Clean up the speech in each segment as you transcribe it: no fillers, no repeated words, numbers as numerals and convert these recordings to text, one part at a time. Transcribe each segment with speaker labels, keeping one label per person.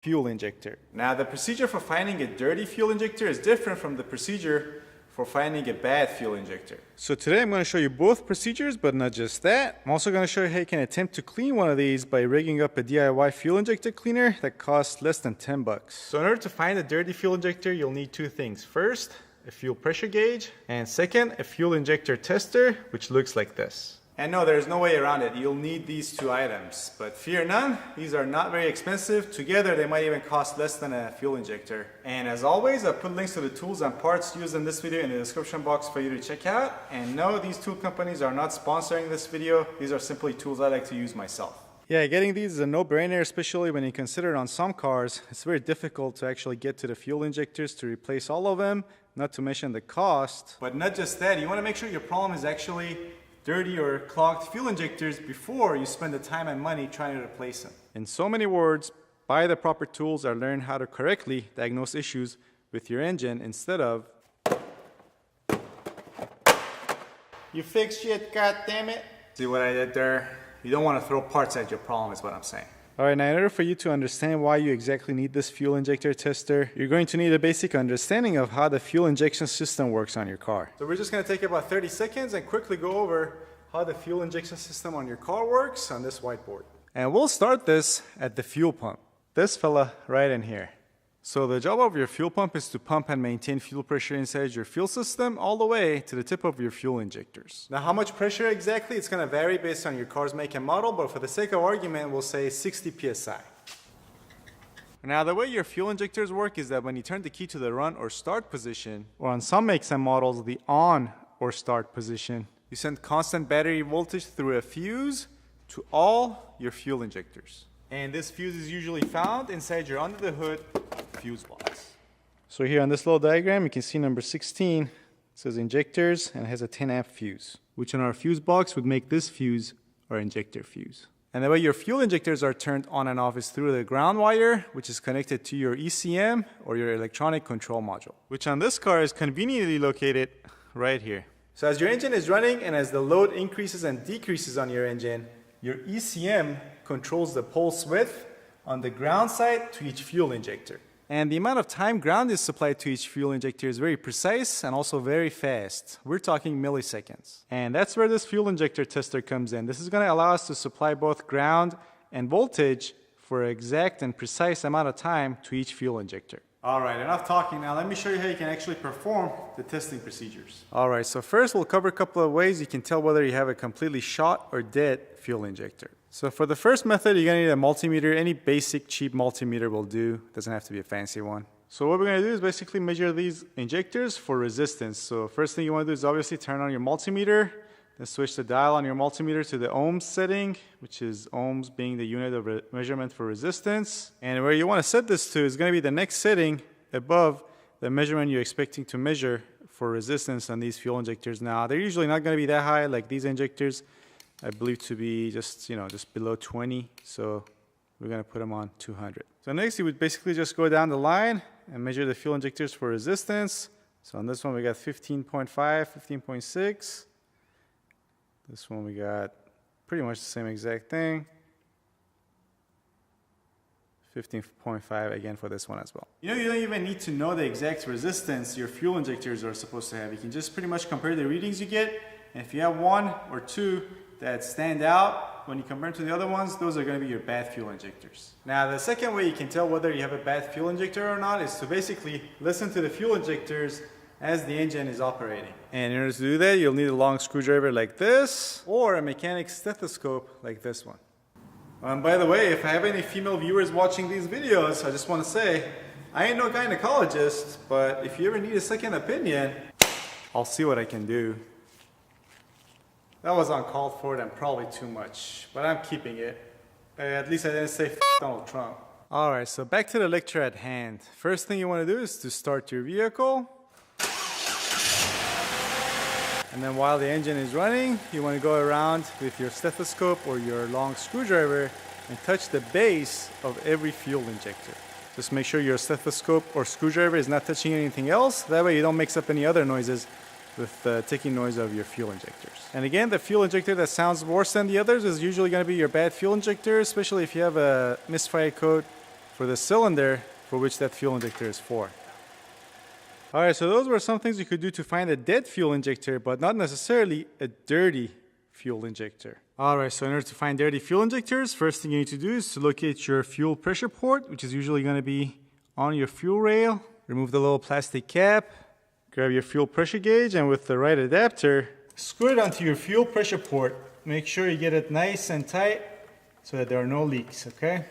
Speaker 1: fuel injector. Now the procedure for finding a dirty fuel injector is different from the procedure for finding a bad fuel injector. So today I'm going to show you both procedures, but not just that. I'm also going to show you how you can attempt to clean one of these by rigging up a DIY fuel injector cleaner that costs less than $10. So in order to find a dirty fuel injector, you'll need two things. First, a fuel pressure gauge, and second, a fuel injector tester, which looks like this. And no, there's no way around it. You'll need these two items. But fear none, these are not very expensive. Together, they might even cost less than a fuel injector. And as always, I'll put links to the tools and parts used in this video in the description box for you to check out. And no, these tool companies are not sponsoring this video. These are simply tools I like to use myself. Yeah, getting these is a no-brainer, especially when you consider it on some cars. It's very difficult to actually get to the fuel injectors to replace all of them, not to mention the cost. But not just that, you want to make sure your problem is actually dirty or clogged fuel injectors before you spend the time and money trying to replace them. In so many words, buy the proper tools or learn how to correctly diagnose issues with your engine instead of you fix shit, god damn it. See what I did there? You don't want to throw parts at your problem is what I'm saying. Alright, now in order for you to understand why you exactly need this fuel injector tester, you're going to need a basic understanding of how the fuel injection system works on your car. So we're just going to take about 30 seconds and quickly go over how the fuel injection system on your car works on this whiteboard. And we'll start this at the fuel pump. This fella right in here. So the job of your fuel pump is to pump and maintain fuel pressure inside your fuel system all the way to the tip of your fuel injectors. Now how much pressure exactly? It's going to vary based on your car's make and model, but for the sake of argument, we'll say 60 psi. Now the way your fuel injectors work is that when you turn the key to the run or start position, or on some makes and models, the on or start position, you send constant battery voltage through a fuse to all your fuel injectors. And this fuse is usually found inside your under the hood fuse box. So here on this little diagram, you can see number 16. It says injectors and it has a 10 amp fuse, which on our fuse box would make this fuse our injector fuse. And the way your fuel injectors are turned on and off is through the ground wire, which is connected to your ECM or your electronic control module, which on this car is conveniently located right here. So as your engine is running and as the load increases and decreases on your engine, your ECM controls the pulse width on the ground side to each fuel injector. And the amount of time ground is supplied to each fuel injector is very precise and also very fast. We're talking milliseconds. And that's where this fuel injector tester comes in. This is going to allow us to supply both ground and voltage for an exact and precise amount of time to each fuel injector. Alright, enough talking now. Let me show you how you can actually perform the testing procedures. Alright, so first we'll cover a couple of ways you can tell whether you have a completely shot or dead fuel injector. So for the first method, you're going to need a multimeter. Any basic cheap multimeter will do. Doesn't have to be a fancy one. So what we're going to do is basically measure these injectors for resistance. So first thing you want to do is obviously turn on your multimeter. Then switch the dial on your multimeter to the ohms setting, which is ohms being the unit of measurement for resistance. And where you want to set this to is going to be the next setting above the measurement you're expecting to measure for resistance on these fuel injectors. Now, they're usually not going to be that high, like these injectors, I believe to be just below 20. So we're going to put them on 200. So next, you would basically just go down the line and measure the fuel injectors for resistance. So on this one, we got 15.5, 15.6. This one we got pretty much the same exact thing. 15.5 again for this one as well. You don't even need to know the exact resistance your fuel injectors are supposed to have. You can just pretty much compare the readings you get. And if you have one or two that stand out when you compare them to the other ones, those are going to be your bad fuel injectors. Now the second way you can tell whether you have a bad fuel injector or not is to basically listen to the fuel injectors as the engine is operating. And in order to do that, you'll need a long screwdriver like this, or a mechanic stethoscope like this one. And by the way, if I have any female viewers watching these videos, I just want to say, I ain't no gynecologist, but if you ever need a second opinion, I'll see what I can do. That was uncalled for and probably too much, but I'm keeping it. At least I didn't say F Donald Trump. Alright, so back to the lecture at hand. First thing you want to do is to start your vehicle. And then while the engine is running, you want to go around with your stethoscope or your long screwdriver and touch the base of every fuel injector. Just make sure your stethoscope or screwdriver is not touching anything else. That way you don't mix up any other noises with the ticking noise of your fuel injectors. And again, the fuel injector that sounds worse than the others is usually going to be your bad fuel injector, especially if you have a misfired code for the cylinder for which that fuel injector is for. Alright, so those were some things you could do to find a dead fuel injector, but not necessarily a dirty fuel injector. Alright, so in order to find dirty fuel injectors, first thing you need to do is to locate your fuel pressure port, which is usually going to be on your fuel rail. Remove the little plastic cap, grab your fuel pressure gauge, and with the right adapter, screw it onto your fuel pressure port. Make sure you get it nice and tight so that there are no leaks, okay?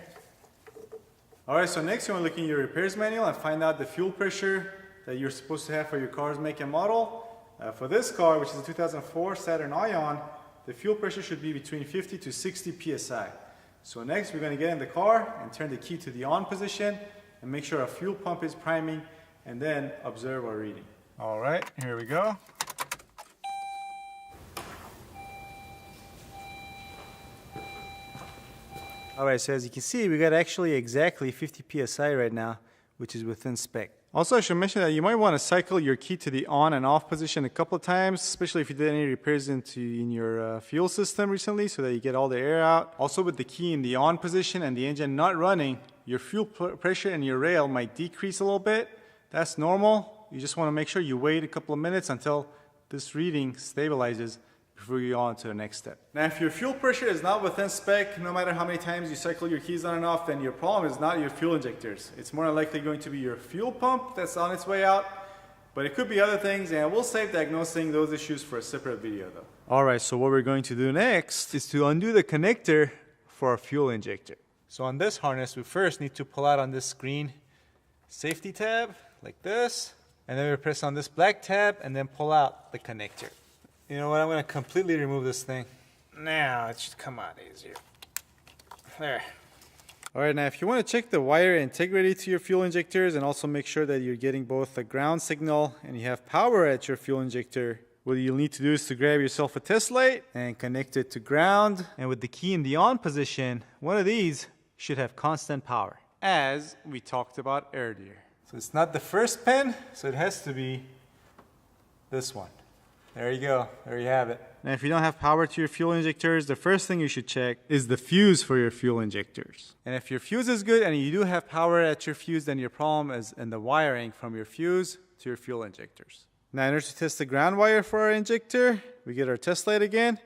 Speaker 1: Alright, so next you want to look in your repairs manual and find out the fuel pressure that you're supposed to have for your car's make and model. For this car, which is a 2004 Saturn Ion, the fuel pressure should be between 50 to 60 psi. So next we're going to get in the car and turn the key to the on position and make sure our fuel pump is priming, and then observe our reading. Alright, here we go. Alright, so as you can see, we got actually exactly 50 psi right now, which is within spec. Also, I should mention that you might want to cycle your key to the on and off position a couple of times, especially if you did any repairs in your fuel system recently, so that you get all the air out. Also, with the key in the on position and the engine not running, your fuel pressure in your rail might decrease a little bit. That's normal. You just want to make sure you wait a couple of minutes until this reading stabilizes before you go on to the next step. Now, if your fuel pressure is not within spec, no matter how many times you cycle your keys on and off, then your problem is not your fuel injectors. It's more than likely going to be your fuel pump that's on its way out, but it could be other things, and we'll save diagnosing those issues for a separate video though. Alright, so what we're going to do next is to undo the connector for our fuel injector. So on this harness, we first need to pull out on this green safety tab, like this, and then we press on this black tab and then pull out the connector. You know what, I'm going to completely remove this thing. Now it should come out easier. There. Alright, now if you want to check the wire integrity to your fuel injectors and also make sure that you're getting both a ground signal and you have power at your fuel injector, what you'll need to do is to grab yourself a test light and connect it to ground. And with the key in the on position, one of these should have constant power, as we talked about earlier. So it's not the first pin, so it has to be this one. There you go. There you have it. Now, if you don't have power to your fuel injectors, the first thing you should check is the fuse for your fuel injectors. And if your fuse is good and you do have power at your fuse, then your problem is in the wiring from your fuse to your fuel injectors. Now, in order to test the ground wire for our injector, we get our test light again,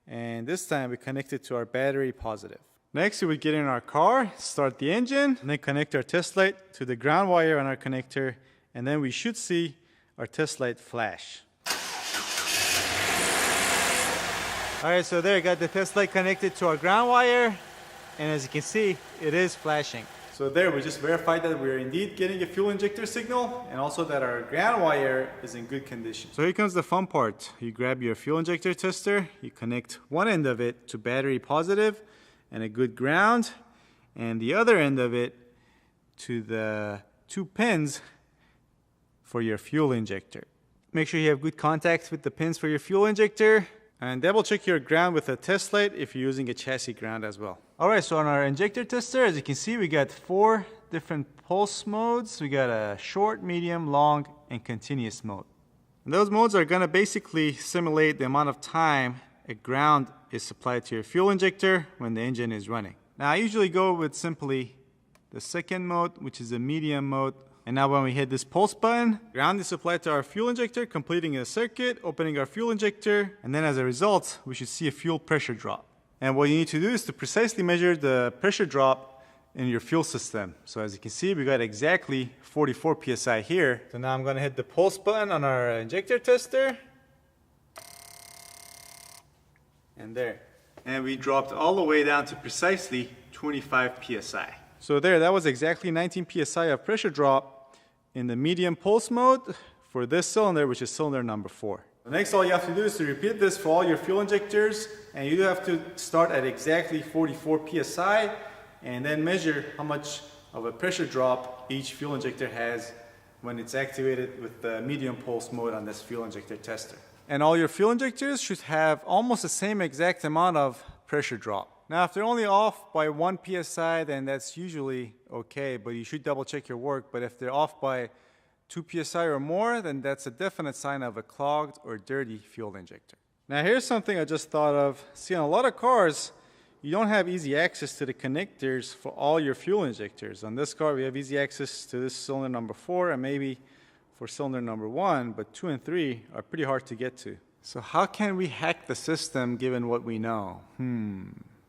Speaker 1: and this time we connect it to our battery positive. Next, we would get in our car, start the engine, and then connect our test light to the ground wire on our connector, and then we should see our test light flash. Alright, so there, got the test light connected to our ground wire, and as you can see, it is flashing. So there, we just verified that we're indeed getting a fuel injector signal, and also that our ground wire is in good condition. So here comes the fun part. You grab your fuel injector tester, you connect one end of it to battery positive and a good ground, and the other end of it to the two pins for your fuel injector. Make sure you have good contact with the pins for your fuel injector. And double check your ground with a test light if you're using a chassis ground as well. Alright, so on our injector tester, as you can see, we got 4 different pulse modes. We got a short, medium, long, and continuous mode. And those modes are going to basically simulate the amount of time a ground is supplied to your fuel injector when the engine is running. Now, I usually go with simply the second mode, which is a medium mode. And now when we hit this pulse button, ground is supplied to our fuel injector, completing a circuit, opening our fuel injector, and then as a result, we should see a fuel pressure drop. And what you need to do is to precisely measure the pressure drop in your fuel system. So as you can see, we got exactly 44 psi here. So now I'm going to hit the pulse button on our injector tester. And there. And we dropped all the way down to precisely 25 psi. So there, that was exactly 19 psi of pressure drop in the medium pulse mode for this cylinder, which is cylinder number 4. Next, all you have to do is to repeat this for all your fuel injectors, and you do have to start at exactly 44 psi and then measure how much of a pressure drop each fuel injector has when it's activated with the medium pulse mode on this fuel injector tester. And all your fuel injectors should have almost the same exact amount of pressure drop. Now, if they're only off by 1 psi, then that's usually okay, but you should double check your work. But if they're off by 2 psi or more, then that's a definite sign of a clogged or dirty fuel injector. Now, here's something I just thought of. See, on a lot of cars, you don't have easy access to the connectors for all your fuel injectors. On this car, we have easy access to this cylinder number 4 and maybe for cylinder number 1, but 2 and 3 are pretty hard to get to. So how can we hack the system given what we know?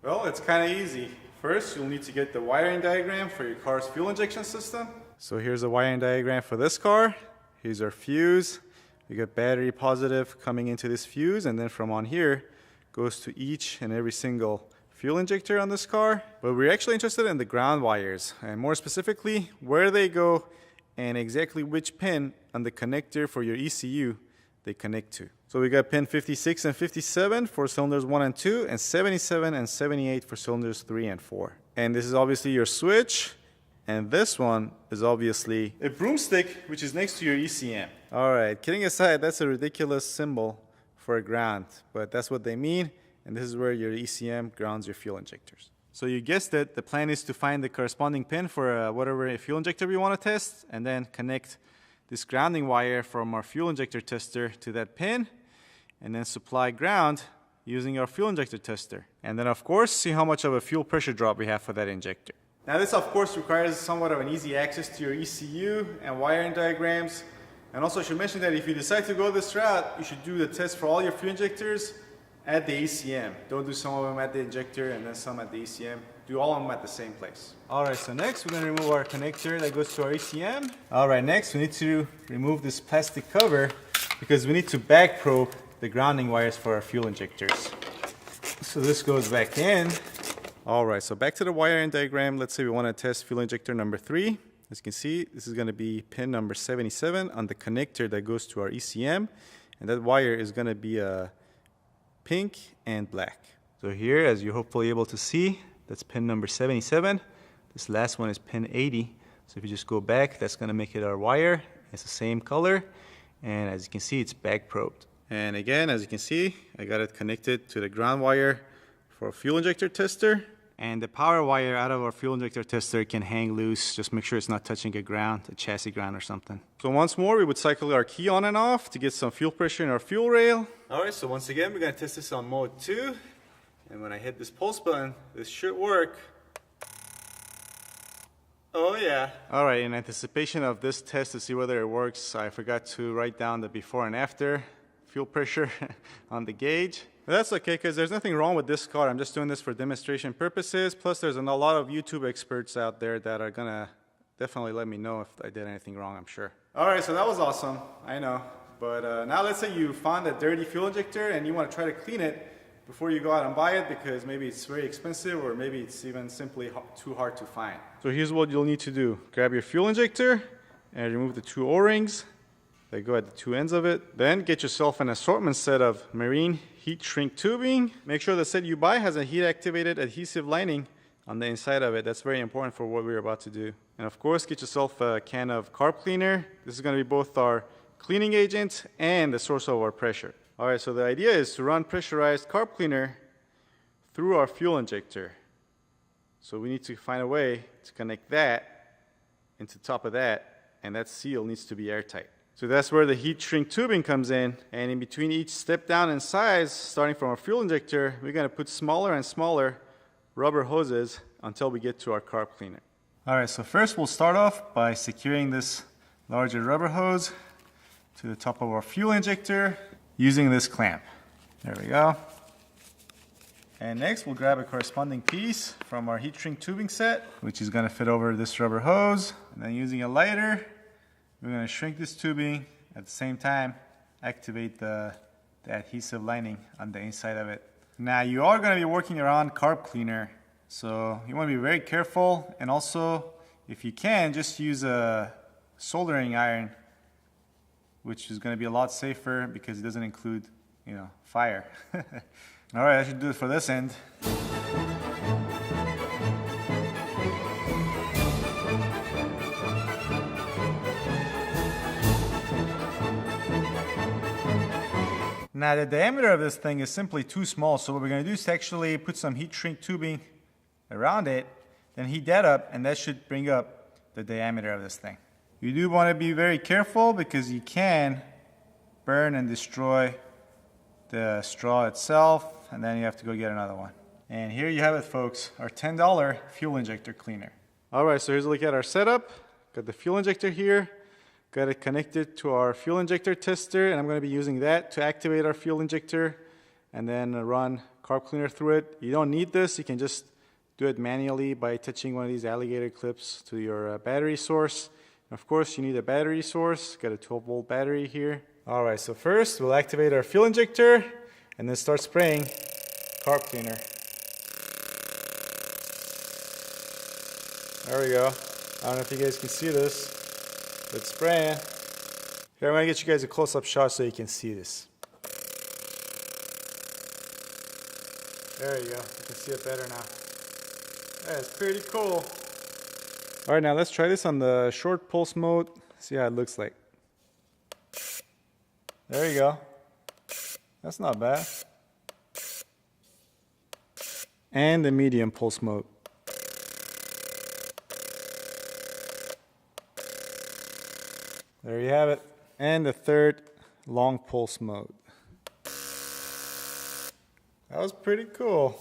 Speaker 1: Well, it's kind of easy. First, you'll need to get the wiring diagram for your car's fuel injection system. So here's the wiring diagram for this car. Here's our fuse. We got battery positive coming into this fuse, and then from on here goes to each and every single fuel injector on this car. But we're actually interested in the ground wires, and more specifically where they go and exactly which pin on the connector for your ECU they connect to. So we got pin 56 and 57 for cylinders 1 and 2, and 77 and 78 for cylinders 3 and 4. And this is obviously your switch, and this one is obviously a broomstick, which is next to your ECM. All right, kidding aside, that's a ridiculous symbol for a ground, but that's what they mean, and this is where your ECM grounds your fuel injectors. So you guessed it, the plan is to find the corresponding pin for whatever fuel injector we want to test, and then connect this grounding wire from our fuel injector tester to that pin, and then supply ground using our fuel injector tester. And then of course, see how much of a fuel pressure drop we have for that injector. Now this of course requires somewhat of an easy access to your ECU and wiring diagrams. And also I should mention that if you decide to go this route, you should do the test for all your fuel injectors at the ECM. Don't do some of them at the injector and then some at the ECM. Do all of them at the same place. Alright, so next we're going to remove our connector that goes to our ECM. Alright, next we need to remove this plastic cover because we need to back probe the grounding wires for our fuel injectors. So this goes back in. Alright, so back to the wiring diagram. Let's say we want to test fuel injector number 3. As you can see, this is going to be pin number 77 on the connector that goes to our ECM. And that wire is going to be pink and black. So here, as you're hopefully able to see, that's pin number 77. This last one is pin 80. So if you just go back, that's going to make it our wire. It's the same color. And as you can see, it's back probed. And again, as you can see, I got it connected to the ground wire for a fuel injector tester. And the power wire out of our fuel injector tester can hang loose. Just make sure it's not touching a ground, a chassis ground or something. So once more, we would cycle our key on and off to get some fuel pressure in our fuel rail. Alright, so once again, we're going to test this on mode 2. And when I hit this pulse button, this should work. Oh yeah. Alright, in anticipation of this test to see whether it works, I forgot to write down the before and after fuel pressure on the gauge. But that's okay, because there's nothing wrong with this car. I'm just doing this for demonstration purposes. Plus, there's a lot of YouTube experts out there that are gonna definitely let me know if I did anything wrong, I'm sure. Alright, so that was awesome, I know. But now let's say you found a dirty fuel injector and you want to try to clean it before you go out and buy it, because maybe it's very expensive or maybe it's even simply too hard to find. So here's what you'll need to do. Grab your fuel injector and remove the 2 O-rings that go at the 2 ends of it. Then get yourself an assortment set of marine heat shrink tubing. Make sure the set you buy has a heat activated adhesive lining on the inside of it. That's very important for what we're about to do. And of course, get yourself a can of carb cleaner. This is going to be both our cleaning agent and the source of our pressure. Alright, so the idea is to run pressurized carb cleaner through our fuel injector. So we need to find a way to connect that into the top of that, and that seal needs to be airtight. So that's where the heat shrink tubing comes in, and in between each step down in size, starting from our fuel injector, we're going to put smaller and smaller rubber hoses until we get to our carb cleaner. Alright, so first we'll start off by securing this larger rubber hose to the top of our fuel injector using this clamp. There we go. And next we'll grab a corresponding piece from our heat shrink tubing set, which is going to fit over this rubber hose. And then using a lighter, we're going to shrink this tubing, at the same time activate the adhesive lining on the inside of it. Now you are going to be working around carb cleaner, so you want to be very careful, and also if you can, just use a soldering iron, which is going to be a lot safer because it doesn't include, fire. Alright, I should do it for this end. Now the diameter of this thing is simply too small, so what we're going to do is actually put some heat shrink tubing around it, then heat that up, and that should bring up the diameter of this thing. You do want to be very careful because you can burn and destroy the straw itself, and then you have to go get another one. And here you have it, folks, our $10 fuel injector cleaner. All right, so here's a look at our setup. Got the fuel injector here. Got it connected to our fuel injector tester, and I'm going to be using that to activate our fuel injector and then run carb cleaner through it. You don't need this. You can just do it manually by touching one of these alligator clips to your battery source. And of course, you need a battery source. Got a 12-volt battery here. All right, so first we'll activate our fuel injector and then start spraying carb cleaner. There we go. I don't know if you guys can see this. It's spraying. Here, I'm going to get you guys a close-up shot so you can see this. There you go. You can see it better now. That's pretty cool. All right, now let's try this on the short pulse mode. See how it looks like. There you go. That's not bad. And the medium pulse mode. There you have it. And the third long pulse mode. That was pretty cool.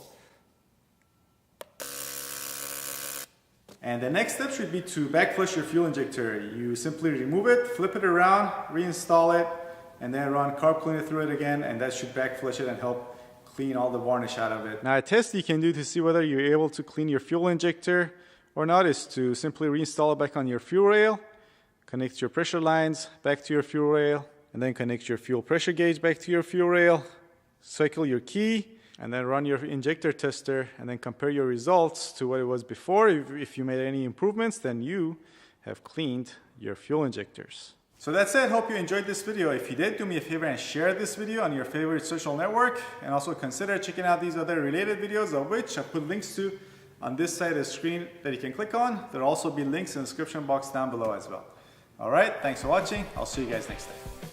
Speaker 1: And the next step should be to backflush your fuel injector. You simply remove it, flip it around, reinstall it, and then run carb cleaner through it again, and that should backflush it and help clean all the varnish out of it. Now, a test you can do to see whether you're able to clean your fuel injector or not is to simply reinstall it back on your fuel rail. Connect your pressure lines back to your fuel rail, and then connect your fuel pressure gauge back to your fuel rail. Cycle your key, and then run your injector tester, and then compare your results to what it was before. If you made any improvements, then you have cleaned your fuel injectors. So that's it. Hope you enjoyed this video. If you did, do me a favor and share this video on your favorite social network, and also consider checking out these other related videos, of which I put links to on this side of the screen that you can click on. There'll also be links in the description box down below as well. All right, thanks for watching. I'll see you guys next time.